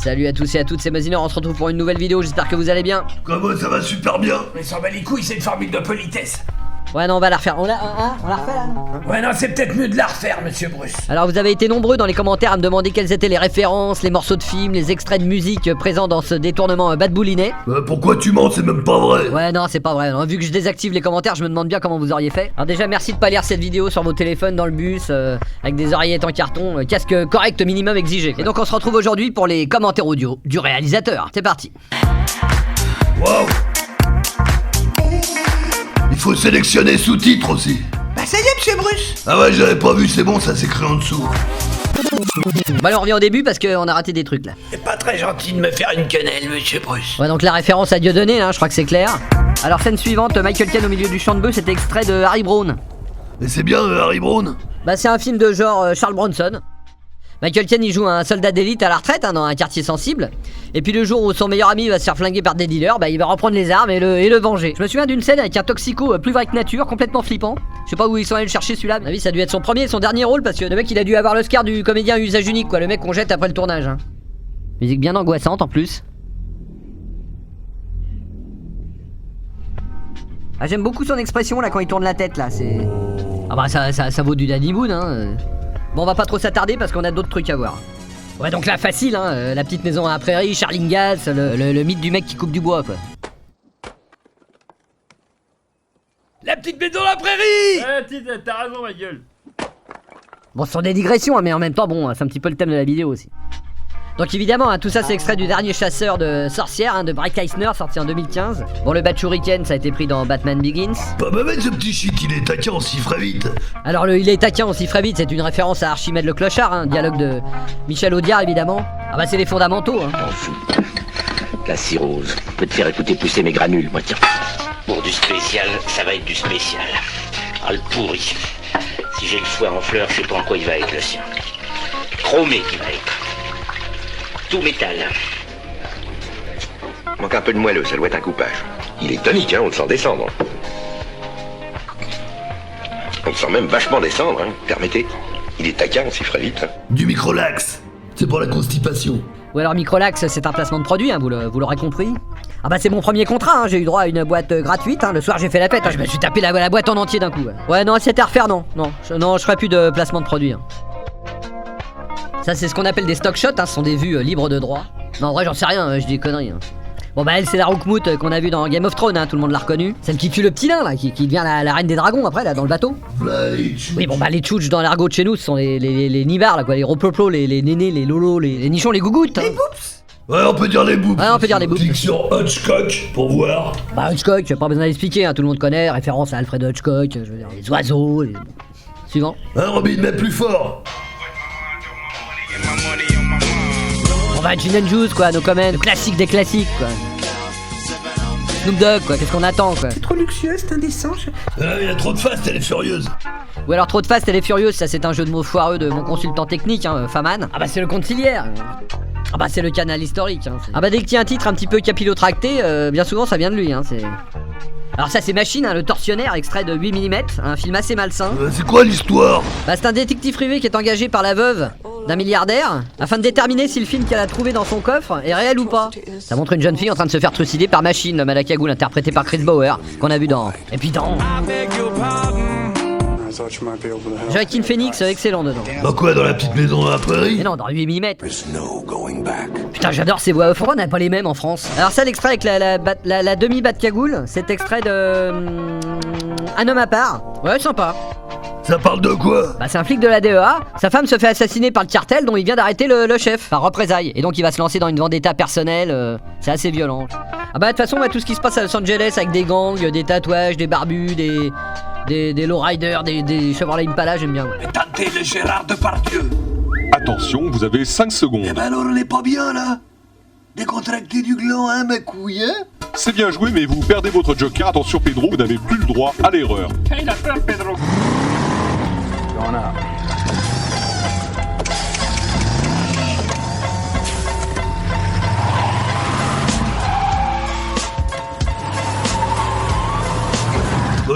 Salut à tous et à toutes, c'est Mazineur, on se retrouve pour une nouvelle vidéo, j'espère que vous allez bien. Comment ça va super bien. Mais s'en bat les couilles, c'est une formule de politesse. Ouais non, on va la refaire, on la refait là non? Ouais non, c'est peut-être mieux de la refaire, monsieur Bruce. Alors vous avez été nombreux dans les commentaires à me demander quelles étaient les références, les morceaux de films, les extraits de musique présents dans ce détournement Bad Boulinet. Pourquoi tu mens, c'est même pas vrai. Ouais non, c'est pas vrai, non. Vu que je désactive les commentaires, je me demande bien comment vous auriez fait. Alors déjà merci de pas lire cette vidéo sur vos téléphones dans le bus, avec des oreillettes en carton, casque correct minimum exigé. Et donc on se retrouve aujourd'hui pour les commentaires audio du réalisateur. C'est parti. Waouh. Il faut sélectionner sous-titres aussi. Bah ça y est, monsieur Bruce. Ah ouais, j'avais pas vu, c'est bon, ça s'écrit en dessous. Bah alors on revient au début parce qu'on a raté des trucs là. C'est pas très gentil de me faire une quenelle, monsieur Bruce. Ouais donc la référence à Dieudonné, hein, je crois que c'est clair. Alors scène suivante, Michael Caine au milieu du champ de bœuf, c'était extrait de Harry Brown. Mais c'est bien, Harry Brown. Bah c'est un film de genre Charles Bronson. Michael Caine il joue un soldat d'élite à la retraite dans un quartier sensible. Et puis le jour où son meilleur ami va se faire flinguer par des dealers, bah il va reprendre les armes et le venger. Je me souviens d'une scène avec un toxico plus vrai que nature, complètement flippant. Je sais pas où ils sont allés le chercher celui-là. À mon avis ça a dû être son premier et son dernier rôle parce que le mec il a dû avoir l'Oscar du comédien à usage unique quoi, le mec qu'on jette après le tournage hein. Musique bien angoissante en plus. Ah j'aime beaucoup son expression là quand il tourne la tête là, c'est... Ah bah ça vaut du Danny Boone hein. Bon on va pas trop s'attarder parce qu'on a d'autres trucs à voir. Ouais donc là facile hein, la petite maison à la prairie, Charles Ingalls, le mythe du mec qui coupe du bois quoi. La petite maison à la prairie. T'as raison ma gueule. Bon ce sont des digressions hein, mais en même temps bon c'est un petit peu le thème de la vidéo aussi. Donc évidemment hein, tout ça c'est extrait du dernier chasseur de sorcières hein, de Bryce Eisner sorti en 2015. Bon le Batshuriken ça a été pris dans Batman Begins. Pas mal ce petit shit, il est taquin, on s'y ferait vite. Alors le il est taquin on s'y ferait vite, c'est une référence à Archimède le clochard hein, dialogue de Michel Audiard évidemment. Ah bah c'est les fondamentaux hein. M'en fous. La cirrhose. Je peux te faire écouter pousser mes granules, moi tiens. Pour du spécial, ça va être du spécial. Ah le pourri. Si j'ai le foie en fleurs, je sais pas en quoi il va être le sien. Chromé il va être. Tout métal. Manque un peu de moelleux, ça doit être un coupage. Il est tonique, hein, on le sent descendre. On le sent même vachement descendre, hein. Permettez. Il est taquin, on s'y ferait vite. Du microlax, c'est pour la constipation. Ou alors Microlax c'est un placement de produit hein, vous l'aurez compris. Ah bah c'est mon premier contrat hein, j'ai eu droit à une boîte gratuite hein. Le soir j'ai fait la fête hein. Je me suis tapé la boîte en entier d'un coup ouais non c'était à refaire non je ferai plus de placement de produit hein. Ça c'est ce qu'on appelle des stock shots hein, ce sont des vues libres de droit. Non en vrai j'en sais rien, je dis des conneries hein. Bon bah elle c'est la Roukmout qu'on a vu dans Game of Thrones hein, tout le monde l'a reconnue. Celle qui tue le petit nain là, qui devient la reine des dragons après là dans le bateau. Oui bon bah les tchouches dans l'argot de chez nous ce sont les nibards là quoi, les ropoplos, les nénés, les lolos, les nichons, les gougouttes hein. Les boops. Ouais on peut dire les boops. Ouais on peut dire les boops. Clique sur Hitchcock pour voir. Bah Hitchcock, pas besoin d'expliquer hein, tout le monde connaît, référence à Alfred Hitchcock, je veux dire, les oiseaux, les... Suivant. Hein Robin, mais plus fort. On va Gin and Juice quoi, nos commandes, le classique des classiques quoi. Snoop Dogg quoi, qu'est-ce qu'on attend quoi. Trop luxueux, c'est indécent. Il y a trop de fast, elle est furieuse. Ou alors trop de fast, elle est furieuse, ça c'est un jeu de mots foireux de mon consultant technique hein, Faman. Ah bah c'est le conciliaire. Ah bah c'est le canal historique hein, ah bah dès que tu as un titre un petit peu capillotracté, bien souvent ça vient de lui hein, c'est... Alors ça c'est Machine, hein, le tortionnaire, extrait de 8 mm, un film assez malsain. C'est quoi l'histoire? Bah c'est un détective privé qui est engagé par la veuve d'un milliardaire afin de déterminer si le film qu'elle a trouvé dans son coffre est réel ou pas. Ça montre une jeune fille en train de se faire trucider par Machine, l'homme à la cagoule interprété par Chris Bauer, qu'on a vu dans... Et puis dans... Joaquin Phoenix, excellent dedans. Bah quoi, dans la petite maison à la prairie? Mais non, dans 8 mm. Putain, j'adore ces voix off, pourquoi on n'a pas les mêmes en France? Alors ça, l'extrait avec la demi-batte cagoule, c'est extrait de... Un homme à part. Ouais, sympa. Ça parle de quoi? Bah c'est un flic de la DEA, sa femme se fait assassiner par le cartel dont il vient d'arrêter le chef, par représailles. Et donc il va se lancer dans une vendetta personnelle, c'est assez violent. Ah bah de toute façon, tout ce qui se passe à Los Angeles avec des gangs, des tatouages, des barbus, des lowriders, des Chevrolet Impala, j'aime bien. Ouais. Tentez le Gérard Depardieu. Attention, vous avez 5 secondes. Eh ben alors on est pas bien là. Décontracté du gland, hein, ma couille, hein? C'est bien joué, mais vous perdez votre joker. Attention Pedro, vous n'avez plus le droit à l'erreur. Il a peur, Pedro.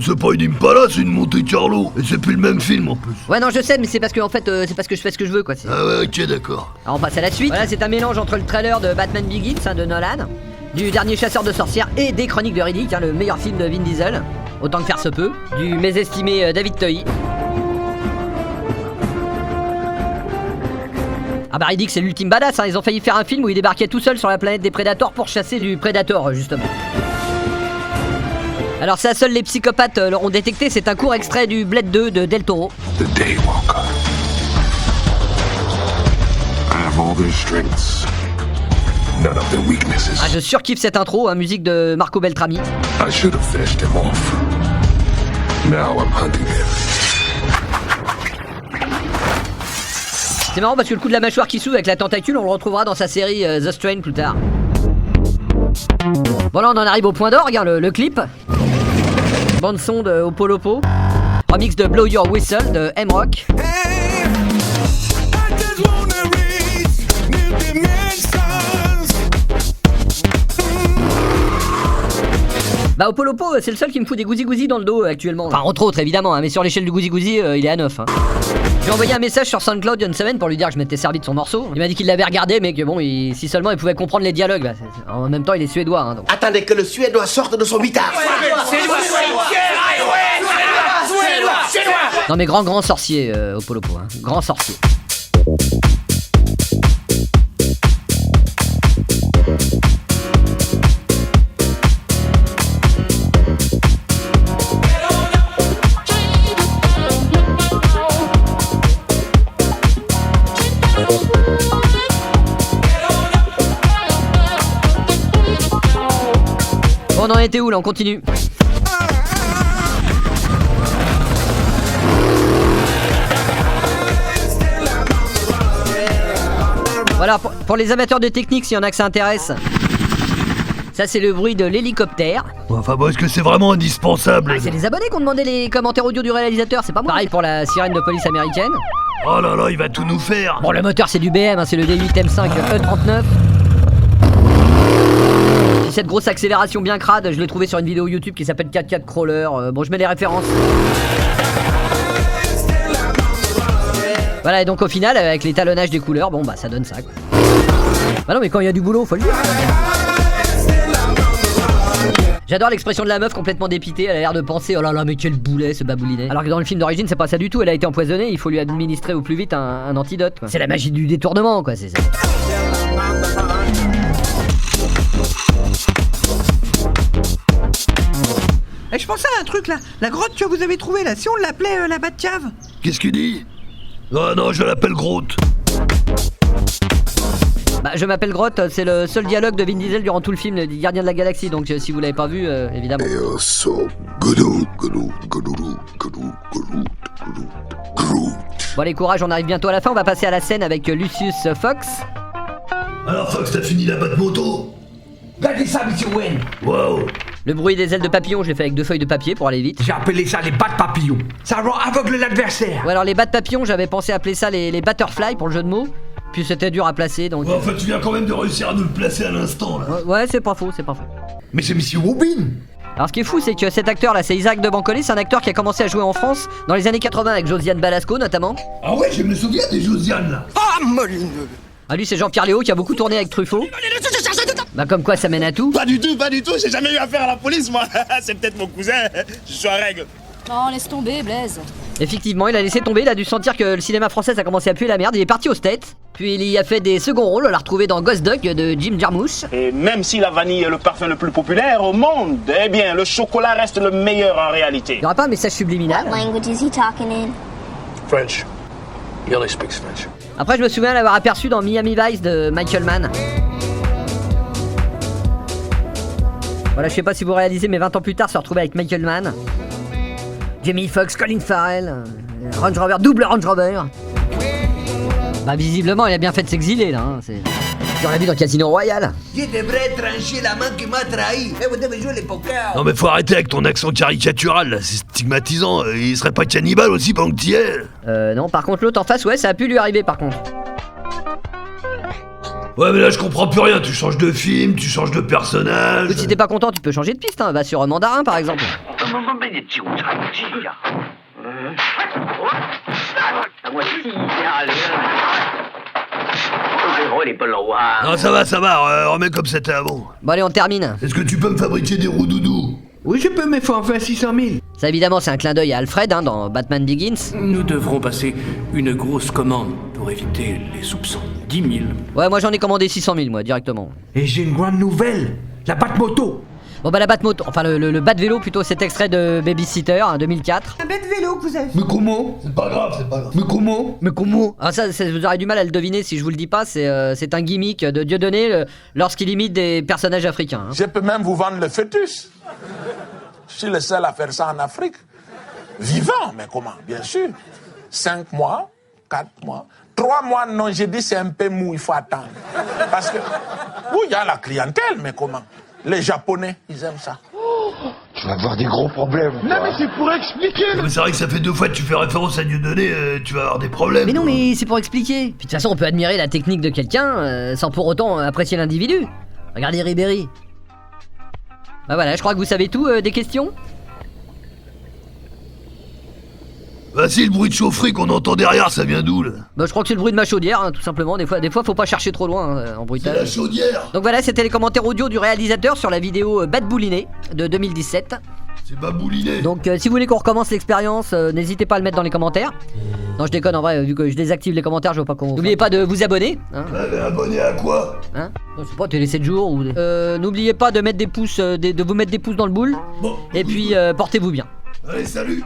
c'est pas une Impala, c'est une Monte Carlo. Et c'est plus le même film en plus. Ouais non je sais mais c'est parce que en fait c'est parce que je fais ce que je veux quoi. Ah ouais, ok, d'accord. Alors on passe à la suite. Voilà, c'est un mélange entre le trailer de Batman Begins de Nolan, du dernier chasseur de sorcières et des Chroniques de Riddick, le meilleur film de Vin Diesel, autant que faire se peut, du mésestimé David Toy. Ah bah Riddick c'est l'ultime badass, ils ont failli faire un film où il débarquait tout seul sur la planète des Predators pour chasser du Predator justement. Alors ça, seuls les psychopathes l'auront détecté, c'est un court extrait du Blade 2 de Del Toro. The Daywalker. I have all their strengths, none of their weaknesses. Ah je surkiffe cette intro, musique de Marco Beltrami. I should have finished him off. Now I'm hunting him. C'est marrant parce que le coup de la mâchoire qui s'ouvre avec la tentacule, on le retrouvera dans sa série The Strain plus tard. Bon là on en arrive au point d'orgue, le clip. Bande son de Opolopo. Remix de Blow Your Whistle de M-Rock. Bah Opolopo c'est le seul qui me fout des gousi-gousi dans le dos actuellement. Enfin entre autres évidemment, mais sur l'échelle du gousi-gousi il est à 9. J'ai envoyé un message sur SoundCloud il y a une semaine pour lui dire que je m'étais servi de son morceau. Il m'a dit qu'il l'avait regardé mais que bon, si seulement il pouvait comprendre les dialogues. Bah, en même temps il est suédois donc. Attendez que le Suédois sorte de son mitard. Non mais grand sorcier Opolopo, grand sorcier. On en était où là, on continue. Voilà, pour les amateurs de technique, s'il y en a que ça intéresse. Ça c'est le bruit de l'hélicoptère. Enfin bon, est-ce que c'est vraiment indispensable? C'est les abonnés qui ont demandé les commentaires audio du réalisateur, c'est pas moi. Pareil pour la sirène de police américaine. Oh là là, il va tout nous faire. Bon le moteur c'est du BM, c'est le D8 M5 E39. Cette grosse accélération bien crade, je l'ai trouvé sur une vidéo YouTube qui s'appelle 4x4 Crawler. Bon, je mets les références. Voilà, et donc au final, avec l'étalonnage des couleurs, bon bah ça donne ça quoi. Bah non, mais quand il y a du boulot, faut le dire. J'adore l'expression de la meuf complètement dépitée, elle a l'air de penser, oh là là, mais quel boulet ce baboulinet. Alors que dans le film d'origine, c'est pas ça du tout, elle a été empoisonnée, il faut lui administrer au plus vite un antidote quoi. C'est la magie du détournement quoi, c'est ça. Et je pensais à un truc là, la grotte que vous avez trouvée là, si on l'appelait la Batcave. Qu'est-ce qu'il dit? Oh non, je l'appelle Grotte. Bah je m'appelle Grotte, c'est le seul dialogue de Vin Diesel durant tout le film, le Gardien de la Galaxie, donc si vous l'avez pas vu, évidemment. Bon allez courage, on arrive bientôt à la fin, on va passer à la scène avec Lucius Fox. Alors Fox, t'as fini la moto? Regardez ça, monsieur Wayne. Waouh. Le bruit des ailes de papillon, je l'ai fait avec 2 feuilles de papier pour aller vite. J'ai appelé ça les battes papillons. Ça rend aveugle l'adversaire. Ouais alors les battes papillons, j'avais pensé appeler ça les butterfly pour le jeu de mots. Puis c'était dur à placer donc... Ouais, enfin tu viens quand même de réussir à nous le placer à l'instant là. Ouais c'est pas faux, c'est pas faux. Mais c'est monsieur Robin. Alors ce qui est fou c'est que cet acteur là c'est Isaac de Bancolé, c'est un acteur qui a commencé à jouer en France dans les années 80 avec Josiane Balasco notamment. Ah ouais, je me souviens des Josiane là. Ah molineux. Ah lui c'est Jean-Pierre Léo qui a beaucoup tourné avec Truffaut. Bah comme quoi ça mène à tout. Pas du tout, j'ai jamais eu affaire à la police moi. C'est peut-être mon cousin, je suis en règle. Non, laisse tomber, Blaise. Effectivement, il a laissé tomber, il a dû sentir que le cinéma français a commencé à puer la merde, il est parti aux States. Puis il y a fait des seconds rôles, on l'a retrouvé dans Ghost Dog de Jim Jarmusch. Et même si la vanille est le parfum le plus populaire au monde, eh bien le chocolat reste le meilleur en réalité. Il y aura pas un message subliminal. What language is he talking in? French. He only speaks French. Après je me souviens l'avoir aperçu dans Miami Vice de Michael Mann. Voilà, je sais pas si vous réalisez, mais 20 ans plus tard, se retrouver avec Michael Mann, Jamie Foxx, Colin Farrell, Range Rover, double Range Rover. Bah visiblement, il a bien fait de s'exiler là. On l'a vu dans Casino Royale. Je devrais trancher la main qui m'a trahi. Et vous devez jouer les poker. Non mais faut arrêter avec ton accent caricatural là, c'est stigmatisant. Il serait pas cannibale aussi pendant que t'y es? Non, par contre l'autre en face, ouais, ça a pu lui arriver par contre. Ouais mais là je comprends plus rien, tu changes de film, tu changes de personnage. Écoute, si t'es pas content, tu peux changer de piste, hein. Va sur Mandarin par exemple. Non, ça va, remets comme c'était avant. Bon allez, on termine. Est-ce que tu peux me fabriquer des roues doudou? Oui, je peux, mais faut en faire 600 000. Ça évidemment c'est un clin d'œil à Alfred hein, dans Batman Begins. Nous devrons passer une grosse commande pour éviter les soupçons. 10 000. Ouais, moi j'en ai commandé 600 000 moi directement. Et j'ai une grande nouvelle. La Batmoto. Bon bah la Batmoto, enfin le Bat-Vélo plutôt, c'est extrait de Babysitter, hein, 2004. Un bête vélo que vous avez fait. Mais comment? C'est pas grave. Mais comment? Ah ça, vous aurez du mal à le deviner si je vous le dis pas, c'est un gimmick de Dieudonné lorsqu'il imite des personnages africains. Hein. Je peux même vous vendre le fœtus. Je suis le seul à faire ça en Afrique. Vivant, mais comment? Bien sûr. 5 mois, 4 mois, 3 mois, non, j'ai dit c'est un peu mou, il faut attendre. Parce que, oui, il y a la clientèle, mais comment? Les Japonais, ils aiment ça. Tu vas avoir des gros problèmes. Non, mais c'est pour expliquer. Mais c'est vrai que ça fait 2 fois que tu fais référence à Dieudonné, tu vas avoir des problèmes. Mais non, mais c'est pour expliquer. Puis de toute façon, on peut admirer la technique de quelqu'un sans pour autant apprécier l'individu. Regardez Ribéry. Bah voilà, je crois que vous savez tout. Des questions? Bah si, le bruit de chaufferie qu'on entend derrière, ça vient d'où là? Bah je crois que c'est le bruit de ma chaudière, hein, tout simplement. Des fois, faut pas chercher trop loin en C'est bruitage. la chaudière. Donc voilà, c'était les commentaires audio du réalisateur sur la vidéo Bat Bouliné de 2017. C'est babouliné. Donc si vous voulez qu'on recommence l'expérience, n'hésitez pas à le mettre dans les commentaires. Non, je déconne en vrai, vu que je désactive les commentaires, je vois pas comment. N'oubliez pas de vous abonner. Hein, Ouais, mais abonné à quoi? hein, je sais pas, télé 7 jours ou. N'oubliez pas de mettre des pouces, de vous mettre des pouces dans le boule. Bon. Et puis portez-vous bien. Allez, salut.